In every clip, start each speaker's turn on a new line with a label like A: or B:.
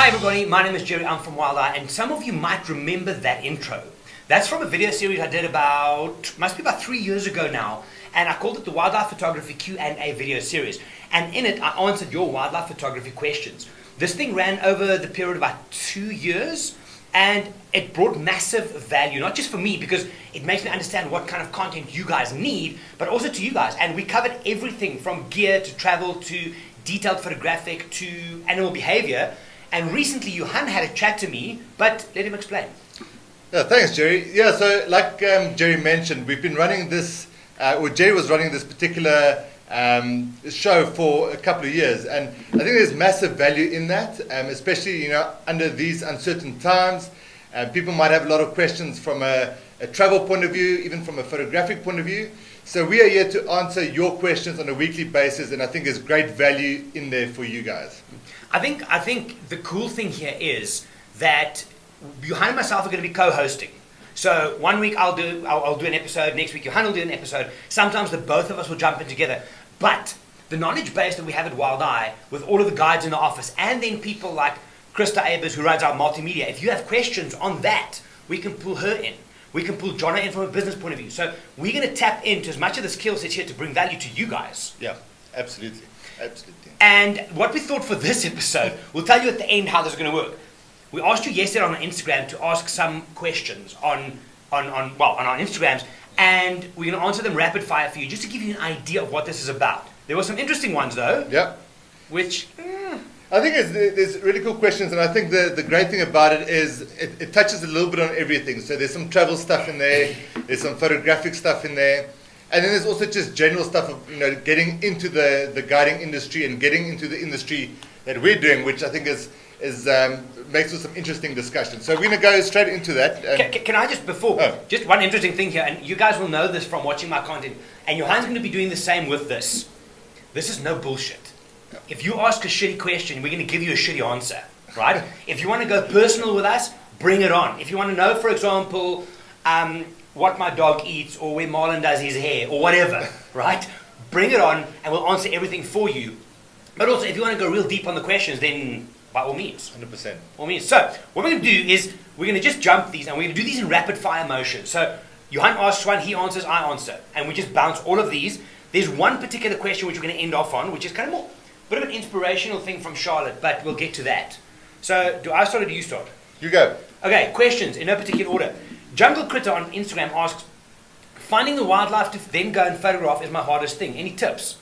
A: Hi everybody, my name is Gerry, I'm from Wildeye, and some of you might remember that intro. That's from a video series I did must be about 3 years ago now, and I called it the Wildlife Photography Q&A video series. And in it, I answered your wildlife photography questions. This thing ran over the period of about 2 years, and it brought massive value, not just for me, because it makes me understand what kind of content you guys need, but also to you guys. And we covered everything from gear to travel to detailed photographic to animal behavior. And recently, Johan had a chat to me, but let him explain.
B: Yeah, thanks, Gerry. Yeah, so like Gerry mentioned, we've been running this, or Gerry was running this particular show for a couple of years, and I think there's massive value in that, especially under these uncertain times. People might have a lot of questions from a travel point of view, even from a photographic point of view. So we are here to answer your questions on a weekly basis, and I think there's great value in there for you guys.
A: I think the cool thing here is that Johan and myself are going to be co-hosting. So 1 week I'll do an episode, next week Johan will do an episode. Sometimes the both of us will jump in together. But the knowledge base that we have at Wildeye, with all of the guides in the office, and then people like Krista Abers, who runs our multimedia, if you have questions on that, we can pull her in. We can pull Jono in from a business point of view. So we're going to tap into as much of the skill sets here to bring value to you guys.
B: Yeah, absolutely. Absolutely.
A: And what we thought for this episode, we'll tell you at the end how this is going to work. We asked you yesterday on our Instagram to ask some questions on our Instagrams, and we're going to answer them rapid fire for you, just to give you an idea of what this is about. There were some interesting ones though.
B: Yeah.
A: Which
B: I think there's really cool questions, and I think the great thing about it is it touches a little bit on everything. So there's some travel stuff in there, there's some photographic stuff in there, and then there's also just general stuff of getting into the guiding industry and getting into the industry that we're doing, which I think is makes for some interesting discussion. So we're going to go straight into that.
A: Can I just just one interesting thing here, and you guys will know this from watching my content, and Johan's going to be doing the same with this. This is no bullshit. Yeah. If you ask a shitty question, we're going to give you a shitty answer, right? If you want to go personal with us, bring it on. If you want to know, for example, what my dog eats, or where Marlon does his hair, or whatever, right? Bring it on, and we'll answer everything for you. But also, if you want to go real deep on the questions, then by all means.
B: 100%.
A: All means. So, what we're going to do is, we're going to just jump these, and we're going to do these in rapid fire motion. So, Johan asks one, he answers, I answer. And we just bounce all of these. There's one particular question which we're going to end off on, which is kind of more, a bit of an inspirational thing from Charlotte, but we'll get to that. So, do I start or do you start?
B: You go.
A: Okay, questions in no particular order. Jungle Critter on Instagram asks, finding the wildlife to then go and photograph is my hardest thing. Any tips?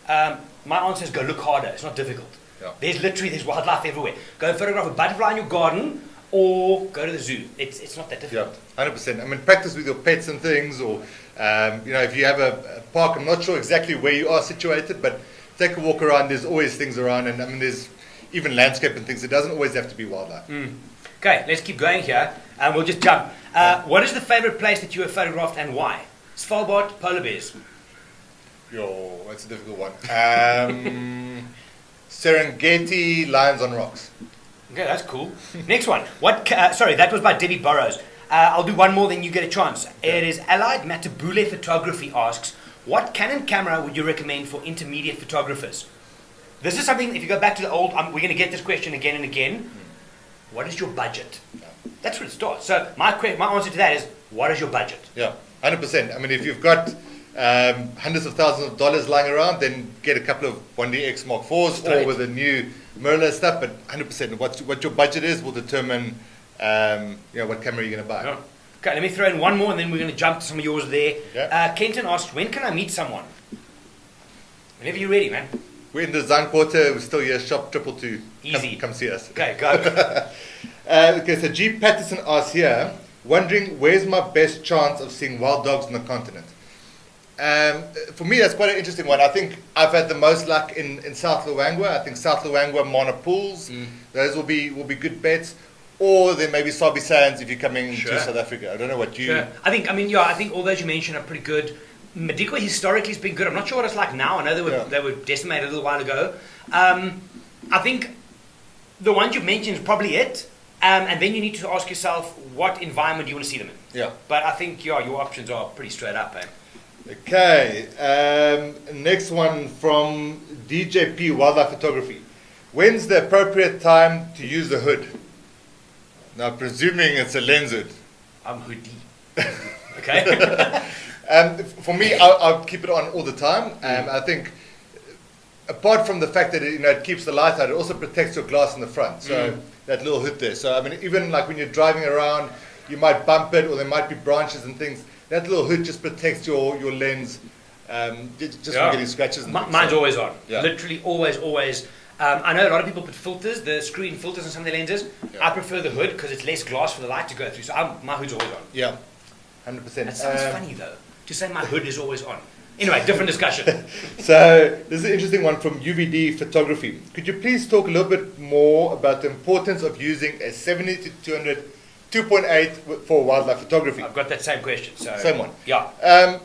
A: My answer is go look harder. It's not difficult.
B: Yeah.
A: There's wildlife everywhere. Go and photograph a butterfly in your garden, or go to the zoo. It's not that difficult.
B: Yeah, 100%. I mean, practice with your pets and things, or if you have a park, I'm not sure exactly where you are situated, but take a walk around. There's always things around, and I mean, there's even landscape and things. It doesn't always have to be wildlife.
A: Okay, let's keep going here, and we'll just jump. What is the favorite place that you have photographed and why? Svalbard, polar bears.
B: Yo, that's a difficult one. Serengeti, lions on rocks.
A: Okay, that's cool. Next one. Sorry, that was by Debbie Burrows. I'll do one more, then you get a chance. It is Allied Matabule Photography asks, what Canon camera would you recommend for intermediate photographers? This is something, if you go back to the old, we're going to get this question again and again. What is your budget?
B: Yeah.
A: That's where it starts. So my answer to that is, what is your budget?
B: Yeah, 100%. I mean, if you've got hundreds of thousands of dollars lying around, then get a couple of 1DX Mark IVs or with the new mirrorless stuff. But 100%, what your budget is will determine what camera you're going to buy.
A: Yeah. Okay, let me throw in one more, and then we're going to jump to some of yours there.
B: Yeah.
A: Kenton asks, when can I meet someone? Whenever you're ready, man.
B: We're in the design quarter. We're still here. Shop 222.
A: Easy.
B: Come see us.
A: Okay, go.
B: Okay, so G. Patterson asks here, wondering where's my best chance of seeing wild dogs on the continent? For me, that's quite an interesting one. I think I've had the most luck in South Luangwa. I think South Luangwa, Mana Pools, those will be good bets. Or then maybe Sabi Sands if you're coming to South Africa. I don't know what you...
A: Sure. I think all those you mentioned are pretty good. Madikwe historically has been good. I'm not sure what it's like now. I know they were decimated a little while ago. I think the ones you've mentioned is probably it. And then you need to ask yourself what environment you want to see them in.
B: Yeah.
A: But I think your options are pretty straight up.
B: Okay. Next one from DJP Wildlife Photography. When's the appropriate time to use the hood? Now, presuming it's a lens hood.
A: I'm hoodie. Okay.
B: For me, I'll keep it on all the time. I think, apart from the fact that it keeps the light out, it also protects your glass in the front. So that little hood there. So I mean, even like when you're driving around, you might bump it, or there might be branches and things. That little hood just protects your lens, just from getting scratches. And
A: Mine's always on.
B: Yeah.
A: Literally always. I know a lot of people put filters, the screen filters on some of their lenses.
B: Yeah.
A: I prefer the hood because it's less glass for the light to go through. So my hood's always on.
B: Yeah, 100%.
A: That sounds funny though, to say my hood is always on. Anyway, different discussion.
B: So this is an interesting one from UVD Photography. Could you please talk a little bit more about the importance of using a 70 to 200 2.8 for wildlife photography?
A: I've got that same question. So
B: Same one.
A: Yeah.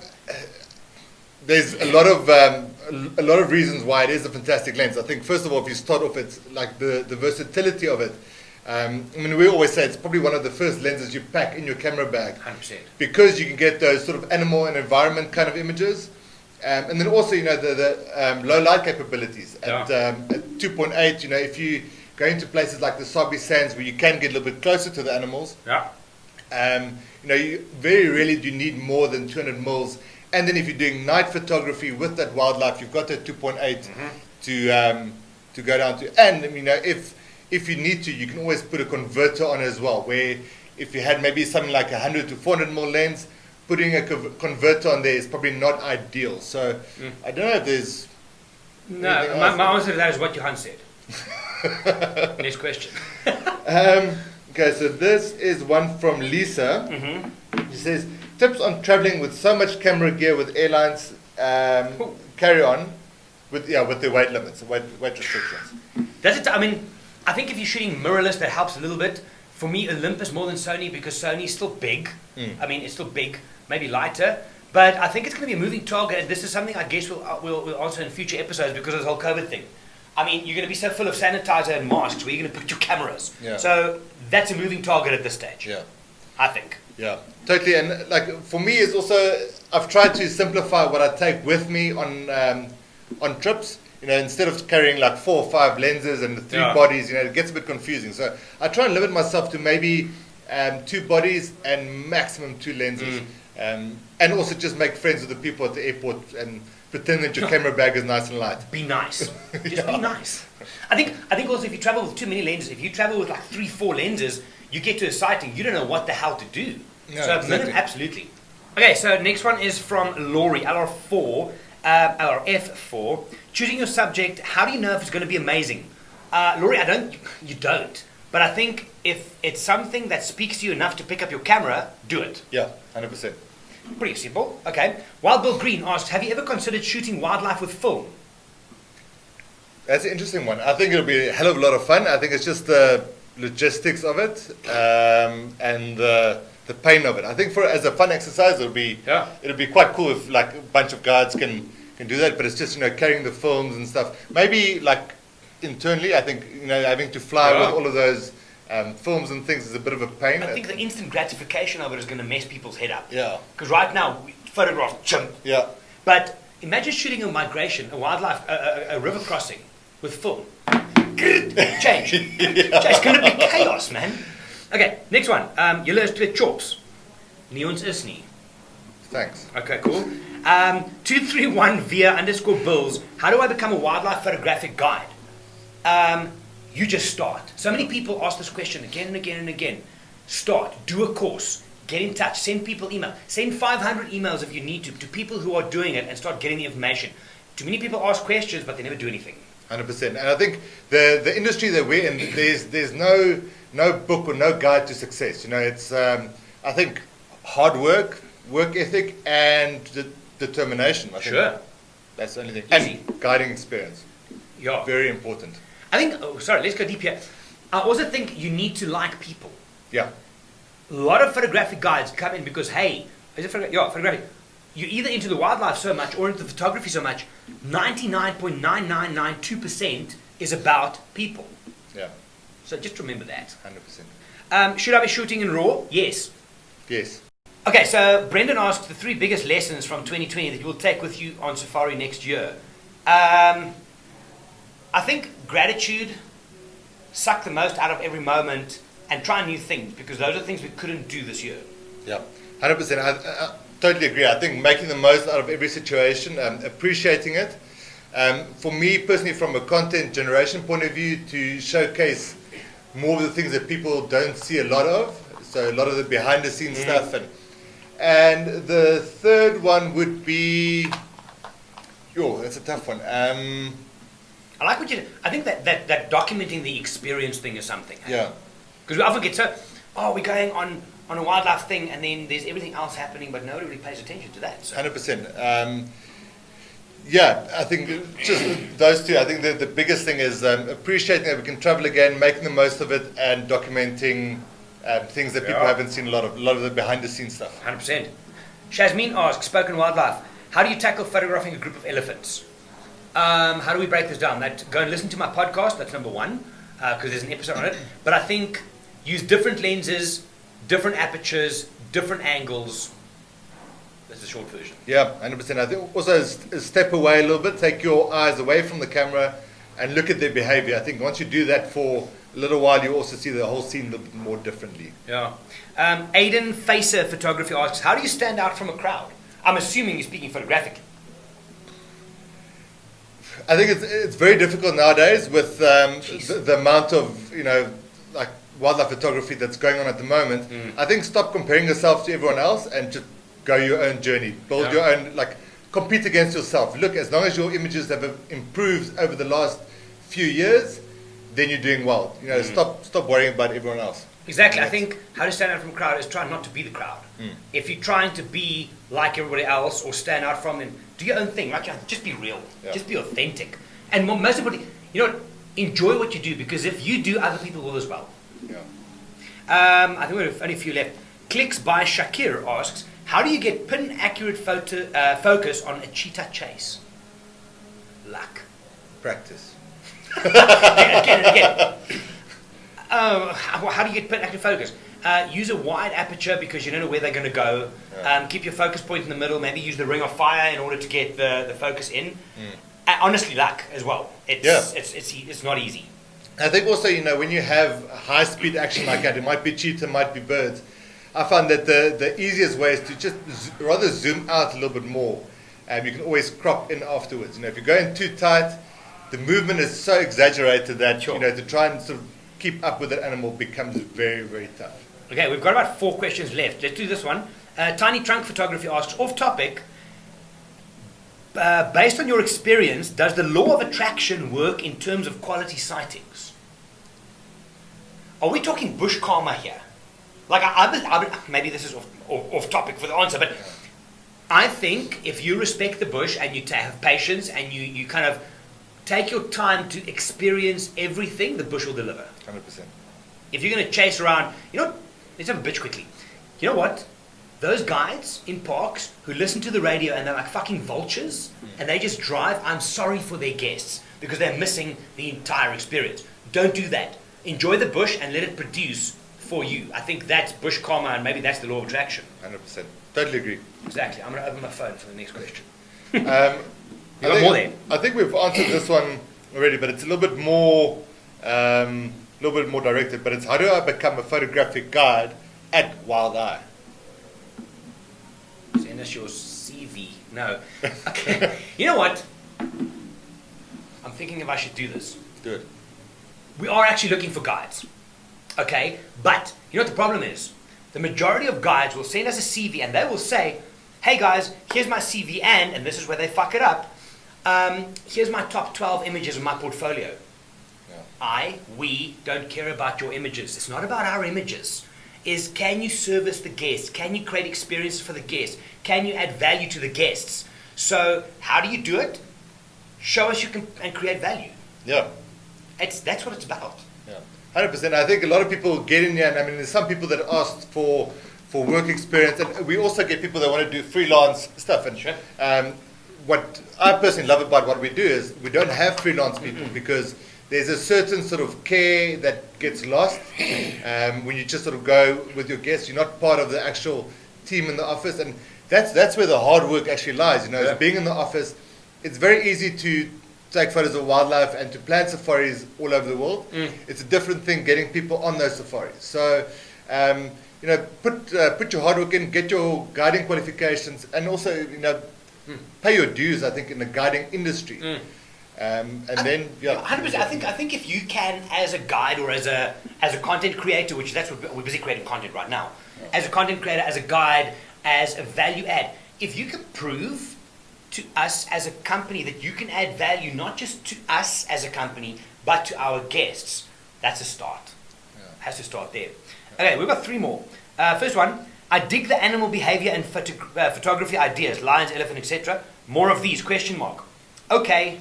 B: There's a lot of reasons why it is a fantastic lens. I think first of all, if you start off, it's like the versatility of it. I mean, we always say it's probably one of the first lenses you pack in your camera bag.
A: 100%.
B: Because you can get those sort of animal and environment kind of images. And then also, the low light capabilities. At 2.8, if you go into places like the Sabi Sands where you can get a little bit closer to the animals, you very rarely do you need more than 200 mils. And then if you're doing night photography with that wildlife, you've got that 2.8 to go down to. And if you need to, you can always put a converter on as well, where if you had maybe something like 100 to 400 mil lens, putting a converter on there is probably not ideal. So I don't know if there's...
A: No, my answer to that is what Johan said. Next question.
B: Okay, so this is one from Lisa. She says, tips on traveling with so much camera gear with airlines carry on with their weight limits, weight restrictions.
A: I think if you're shooting mirrorless, that helps a little bit. For me, Olympus more than Sony because Sony is still big. It's still big, maybe lighter. But I think it's going to be a moving target, and this is something I guess we'll answer in future episodes because of this whole COVID thing. I mean, you're going to be so full of sanitizer and masks where you're going to put your cameras. Yeah. So that's a moving target at this stage. Yeah, I think.
B: Yeah, totally. And like for me, it's also I've tried to simplify what I take with me on trips. Instead of carrying like 4 or 5 lenses and the 3 bodies, it gets a bit confusing. So I try and limit myself to maybe 2 bodies and maximum 2 lenses. And also just make friends with the people at the airport and pretend that your camera bag is nice and light.
A: Be nice. Just be nice. I think also if you travel with too many lenses, if you travel with like 3, 4 lenses, you get to a site and you don't know what the hell to do.
B: No,
A: so
B: exactly.
A: Absolutely. Okay, so next one is from Laurie, LRF4. Choosing your subject, how do you know if it's going to be amazing? Laurie, you don't. But I think if it's something that speaks to you enough to pick up your camera, do it.
B: Yeah, 100%.
A: Pretty simple. Okay. Wild Bill Green asks, have you ever considered shooting wildlife with film?
B: That's an interesting one. I think it'll be a hell of a lot of fun. I think it's just the logistics of it and the pain of it. I think as a fun exercise, it'll be quite cool if like a bunch of guards can do that. But it's just carrying the films and stuff. Maybe like internally, I think having to fly with all of those films and things is a bit of a pain.
A: I think the instant gratification of it is going to mess people's head up.
B: Yeah.
A: Because right now, we photograph chimp.
B: Yeah.
A: But imagine shooting a migration, a wildlife, a river crossing with film. Change. It's going to be chaos, man. Okay, next one. Julle is 2 chops. Nie ons is nie.
B: Thanks.
A: Okay, cool. 231 via_bills. How do I become a wildlife photographic guide? You just start. So many people ask this question again and again and again. Start. Do a course. Get in touch. Send people email. Send 500 emails if you need to people who are doing it and start getting the information. Too many people ask questions, but they never do anything.
B: 100%. And I think the industry that we're in, there's no book or no guide to success. It's I think hard work ethic, and determination. I think that's the only thing.
A: Easy.
B: And guiding experience.
A: Yeah.
B: Very important.
A: I think, let's go deep here. I also think you need to like people.
B: Yeah.
A: A lot of photographic guides come in because, hey, is it photographic? You're either into the wildlife so much or into the photography so much. 99.9992% is about people.
B: Yeah.
A: So just remember that.
B: 100%.
A: Should I be shooting in RAW? Yes.
B: Yes.
A: Okay, so Brendan asks the 3 biggest lessons from 2020 that you will take with you on safari next year. I think gratitude, suck the most out of every moment, and try new things, because those are things we couldn't do this year.
B: Yeah, 100%. I totally agree. I think making the most out of every situation, appreciating it. For me personally, from a content generation point of view, to showcase more of the things that people don't see a lot of. So a lot of the behind the scenes stuff. And the third one would be, that's a tough one.
A: I like what you did. I think that documenting the experience thing is something.
B: Yeah.
A: Because we often get we're going on a wildlife thing, and then there's everything else happening, but nobody really pays attention to that. So.
B: 100%. Yeah, I think just those two. I think the biggest thing is appreciating that we can travel again, making the most of it, and documenting things that people haven't seen a lot of the behind the scenes stuff.
A: 100%. Shazmin asks, Spoken Wildlife, how do you tackle photographing a group of elephants? How do we break this down? Go and listen to my podcast, that's number one, because there's an episode on it. But I think use different lenses, different apertures, different angles. That's the short version.
B: Yeah, 100%. I think also step away a little bit, take your eyes away from the camera and look at their behavior. I think once you do that for a little while, you also see the whole scene a little bit more differently.
A: Yeah. Aidan Facer Photography asks, how do you stand out from a crowd? I'm assuming you're speaking photographically.
B: I think it's very difficult nowadays with the amount of, like wildlife photography that's going on at the moment. I think stop comparing yourself to everyone else and just go your own journey. Build your own, compete against yourself. Look, as long as your images have improved over the last few years, then you're doing well. Stop worrying about everyone else.
A: Exactly. I think how to stand out from a crowd is try not to be the crowd. If you're trying to be like everybody else or stand out from them, do your own thing. Just be real. Yeah. Just be authentic. And most importantly, enjoy what you do, because if you do, other people will as well.
B: Yeah.
A: I think we have only a few left. Clicks by Shakir asks, how do you get pin accurate focus on a cheetah chase? Luck.
B: Practice.
A: Again. How do you get pin accurate focus? Use a wide aperture because you don't know where they're going to go. Yeah. Keep your focus point in the middle. Maybe use the ring of fire in order to get the focus in. Honestly, luck as well. It's not easy.
B: I think also, when you have high speed action like that, it might be cheetah, might be birds. I found that the easiest way is to just rather zoom out a little bit more. You can always crop in afterwards. If you're going too tight, the movement is so exaggerated that to try and sort of keep up with that animal becomes very, very tough.
A: Okay, we've got about 4 questions left. Let's do this one. Tiny Trunk Photography asks, off topic, based on your experience, does the law of attraction work in terms of quality sightings? Are we talking bush karma here? Maybe this is off topic for the answer, but I think if you respect the bush and you have patience and you kind of take your time to experience everything, the bush will deliver.
B: 100%.
A: If you're going to chase around, let's have a bitch quickly. You know what? Those guides in parks who listen to the radio and they're like fucking vultures and they just drive, I'm sorry for their guests because they're missing the entire experience. Don't do that. Enjoy the bush and let it produce for you. I think that's bush karma, and maybe that's the law of attraction.
B: 100%. Totally agree.
A: Exactly. I'm going to open my phone for the next question.
B: I think we've answered this one already, but it's a little bit more directed. But it's, how do I become a photographic guide at Wild Eye?
A: Send us your CV. No. Okay. You know what? I'm thinking if I should do this.
B: Do it.
A: We are actually looking for guides. Okay? But you know what the problem is? The majority of guides will send us a CV and they will say, hey guys, here's my CV and this is where they fuck it up. Here's my top 12 images in my portfolio. Yeah. We don't care about your images. It's not about our images. Can you service the guests? Can you create experiences for the guests? Can you add value to the guests? So how do you do it? Show us you can and create value.
B: Yeah.
A: That's what it's about.
B: Yeah. 100%. I think a lot of people get in here, and there's some people that ask for work experience, and we also get people that want to do freelance stuff. And
A: sure.
B: What I personally love about what we do is we don't have freelance people because there's a certain sort of care that gets lost when you just sort of go with your guests. You're not part of the actual team in the office, and that's where the hard work actually lies. Is being in the office. It's very easy to take photos of wildlife and to plan safaris all over the world. It's a different thing getting people on those safaris. So, put your hard work in, get your guiding qualifications, and also, pay your dues, I think, in the guiding industry. And then,
A: 100%. I think if you can, as a guide or as a content creator, which that's what we're busy creating content right now, as a content creator, as a guide, as a value add, if you can prove to us as a company that you can add value not just to us as a company but to our guests, that's a start. Has to start there. Okay, we've got 3 more. First one, I dig the animal behavior and photography ideas, lions, elephant, etc. More of these, question mark. Okay.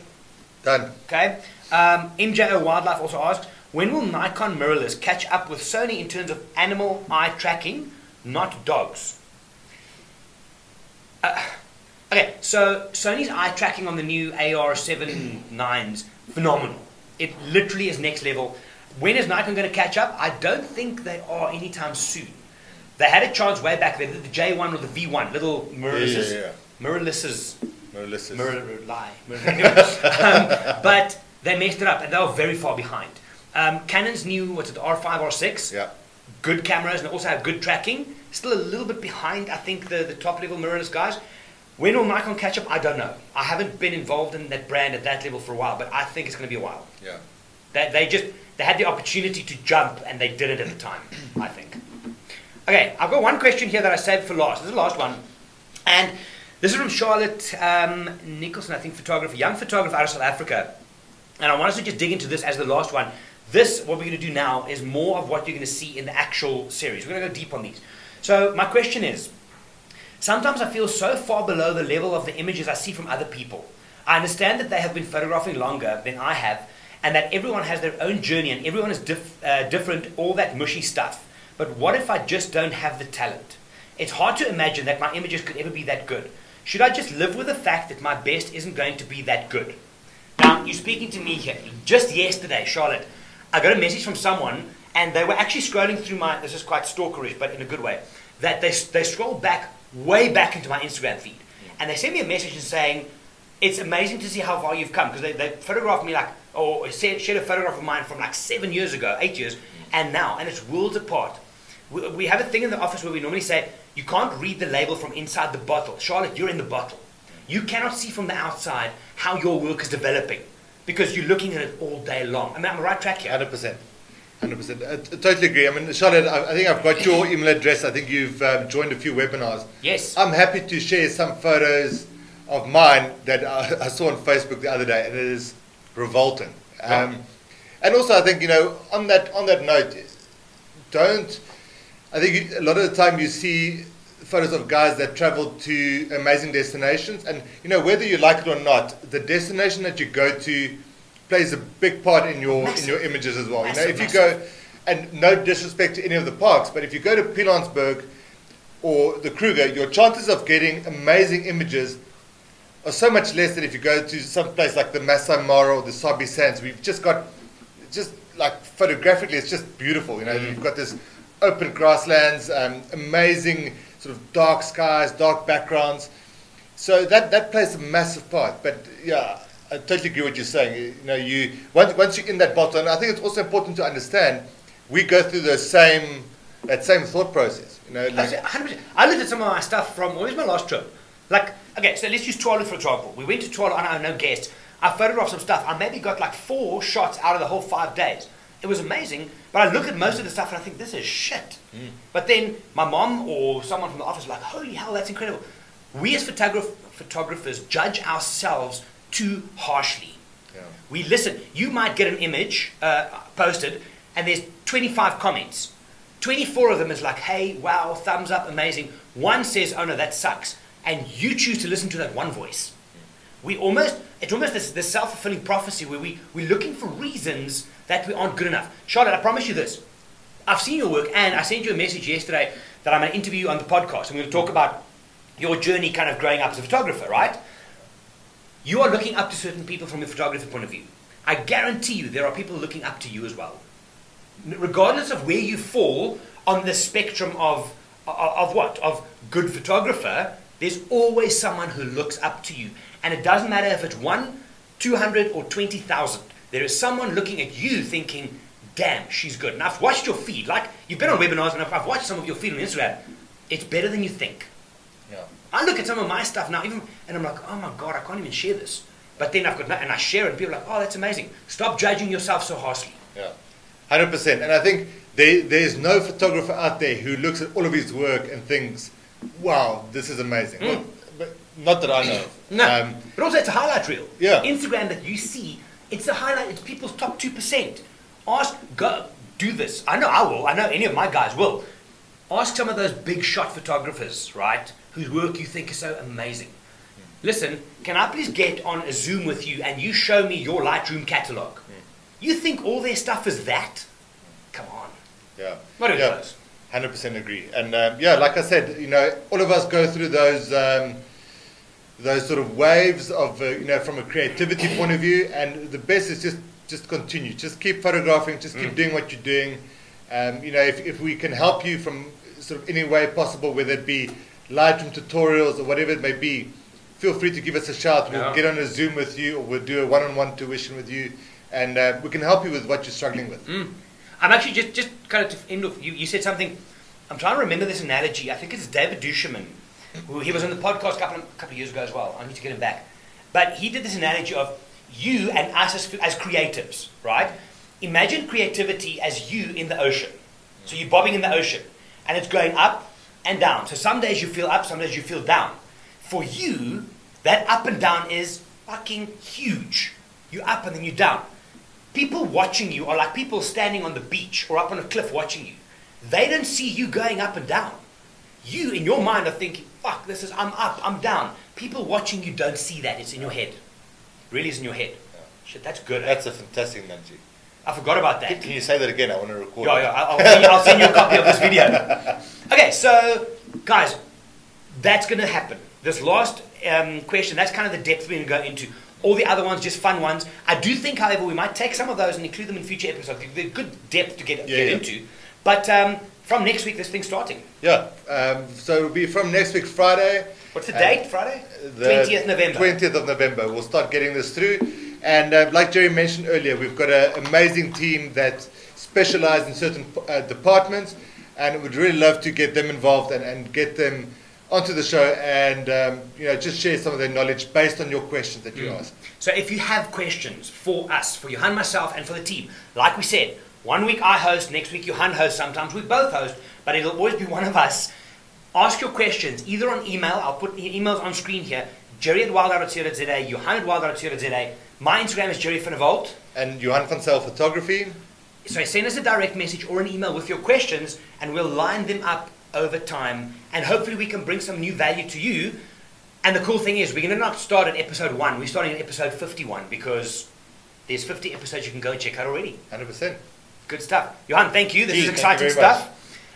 B: Done.
A: Okay. MJO Wildlife also asks, when will Nikon mirrorless catch up with Sony in terms of animal eye tracking, not dogs? Okay, so Sony's eye tracking on the new AR7-9s, phenomenal. It literally is next level. When is Nikon going to catch up? I don't think they are anytime soon. They had a chance way back there, the J1 or the V1, little mirrorlesses. Mirrorlesses. But they messed it up, and they were very far behind. Canon's new, R5, R6?
B: Yeah.
A: Good cameras, and they also have good tracking. Still a little bit behind, I think, the top-level mirrorless guys. When will Nikon catch up? I don't know. I haven't been involved in that brand at that level for a while, but I think it's going to be a while.
B: Yeah.
A: They had the opportunity to jump, and they didn't at the time, I think. Okay, I've got one question here that I saved for last. This is the last one. And this is from Charlotte Nicholson, I think, photographer, young photographer out of South Africa. And I want us to just dig into this as the last one. This, what we're going to do now, is more of what you're going to see in the actual series. We're going to go deep on these. So my question is, sometimes I feel so far below the level of the images I see from other people. I understand that they have been photographing longer than I have, and that everyone has their own journey, and everyone is different, all that mushy stuff. But what if I just don't have the talent? It's hard to imagine that my images could ever be that good. Should I just live with the fact that my best isn't going to be that good? Now, you're speaking to me here. Just yesterday, Charlotte, I got a message from someone, and they were actually scrolling through this is quite stalkerish, but in a good way, that they scrolled back, way back into my Instagram feed. And they sent me a message and saying, it's amazing to see how far you've come, because they photographed me shared a photograph of mine from 7 years ago, 8 years, and now, and it's worlds apart. We have a thing in the office where we normally say, you can't read the label from inside the bottle. Charlotte, you're in the bottle. You cannot see from the outside how your work is developing, because you're looking at it all day long. I mean, I'm on the right track here.
B: 100%. 100%. I totally agree. I mean, Charlotte, I think I've got your email address. I think you've joined a few webinars.
A: Yes.
B: I'm happy to share some photos of mine that I saw on Facebook the other day, and it is revolting. And also, I think, on that note, I think a lot of the time you see photos of guys that travel to amazing destinations, and whether you like it or not, the destination that you go to plays a big part in your images as well. If you go, and no disrespect to any of the parks, but if you go to Pilanesberg or the Kruger, your chances of getting amazing images are so much less than if you go to some place like the Masai Mara or the Sabi Sands. We've just got, photographically, it's just beautiful. We've got this open grasslands, amazing sort of dark skies, dark backgrounds. So that plays a massive part. But yeah, I totally agree with what you're saying. Once you're in that bottle, and I think it's also important to understand, we go through that same thought process.
A: 100%. I looked at some of my stuff from, what was my last trip? Okay, so let's use Tualu for example. We went to Tualu, I know, no guests. I photographed some stuff. I maybe got 4 shots out of the whole 5 days. It was amazing, but I look at most of the stuff and I think, this is shit. But then my mom or someone from the office was like, holy hell, that's incredible. We as photographers judge ourselves too harshly.
B: Yeah.
A: We listen. You might get an image posted and there's 25 comments. 24 of them is like, hey, wow, thumbs up, amazing. One says, oh no, that sucks. And you choose to listen to that one voice. It's almost this self-fulfilling prophecy where we're looking for reasons that we aren't good enough. Charlotte, I promise you this. I've seen your work, and I sent you a message yesterday that I'm going to interview you on the podcast. I'm going to talk about your journey kind of growing up as a photographer, right? You are looking up to certain people from a photography point of view. I guarantee you there are people looking up to you as well. Regardless of where you fall on the spectrum of what? Of good photographer, there's always someone who looks up to you. And it doesn't matter if it's 1 200 or 20,000. There is someone looking at you thinking, damn, she's good. And I've watched your feed. Like, you've been on webinars and I've watched some of your feed on Instagram. It's better than you think.
B: Yeah.
A: I look at some of my stuff now, and I'm like, oh my God, I can't even share this. But then and I share it, and people are like, oh, that's amazing. Stop judging yourself so harshly.
B: Yeah, 100%. And I think there's no photographer out there who looks at all of his work and thinks, wow, this is amazing. Well, but not that I know of.
A: No, but also it's a highlight reel.
B: Yeah.
A: Instagram that you see, it's a highlight, it's people's top 2%. Go, do this. I know I will. I know any of my guys will. Ask some of those big shot photographers, right, whose work you think is so amazing. Listen, can I please get on a Zoom with you and you show me your Lightroom catalog? You think all their stuff is that? Come on.
B: Yeah.
A: Not even close.
B: 100% agree. And like I said, all of us go through those sort of waves of, from a creativity point of view. And the best is just continue. Just keep photographing. Just keep doing what you're doing. If we can help you from sort of any way possible, whether it be Lightroom tutorials or whatever it may be, feel free to give us a shout. We'll get on a Zoom with you, or we'll do a one-on-one tuition with you, and we can help you with what you're struggling with.
A: I'm actually just kind of to end off. You said something. I'm trying to remember this analogy. I think it's David Duchemin, who he was on the podcast a couple of years ago as well. I need to get him back. But he did this analogy of you and us as creatives, right? Imagine creativity as you in the ocean. So you're bobbing in the ocean, and it's going up and down. So some days you feel up, some days you feel down. For you, that up and down is fucking huge. You're up and then you're down. People watching you are like people standing on the beach or up on a cliff watching you. They don't see you going up and down. You, in your mind, are thinking, fuck, I'm up, I'm down. People watching you don't see that. It's in your head. Really is in your head.
B: Yeah.
A: Shit, that's good.
B: That's a fantastic analogy.
A: I forgot about that.
B: Can you say that again? I want to record it.
A: Yeah, I'll send you a copy of this video. Okay, so, guys, that's going to happen. This last question, that's kind of the depth we're going to go into. All the other ones, just fun ones. I do think, however, we might take some of those and include them in future episodes. They're good depth to get into. But from next week, this thing's starting.
B: Yeah. So it'll be from next week, Friday.
A: What's the date, Friday? 20th November.
B: 20th of November. We'll start getting this through. And like Gerry mentioned earlier, we've got an amazing team that specialize in certain departments. And we'd really love to get them involved and get them onto the show and just share some of their knowledge based on your questions that you ask.
A: So if you have questions for us, for Johan, myself, and for the team, like we said, one week I host, next week Johan hosts, sometimes we both host, but it'll always be one of us. Ask your questions either on email. I'll put emails on screen here. Gerry@wildout.co.za, Johan@wildout.co.za. My Instagram is Gerry van der Walt.
B: And Johan van Zyl Photography.
A: So send us a direct message or an email with your questions, and we'll line them up over time, and hopefully we can bring some new value to you. And the cool thing is, we're going to not start at episode 1, we're starting at episode 51, because there's 50 episodes you can go and check out already.
B: 100%.
A: Good stuff. Johan, thank you. This is exciting stuff.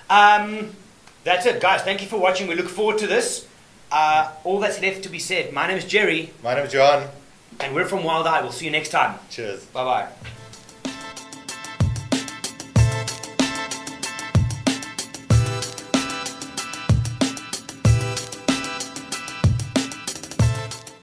A: That's it, guys. Thank you for watching. We look forward to this. All that's left to be said. My name is Gerry.
B: My name is Johan.
A: And we're from Wild Eye. We'll see you next time.
B: Cheers.
A: Bye-bye.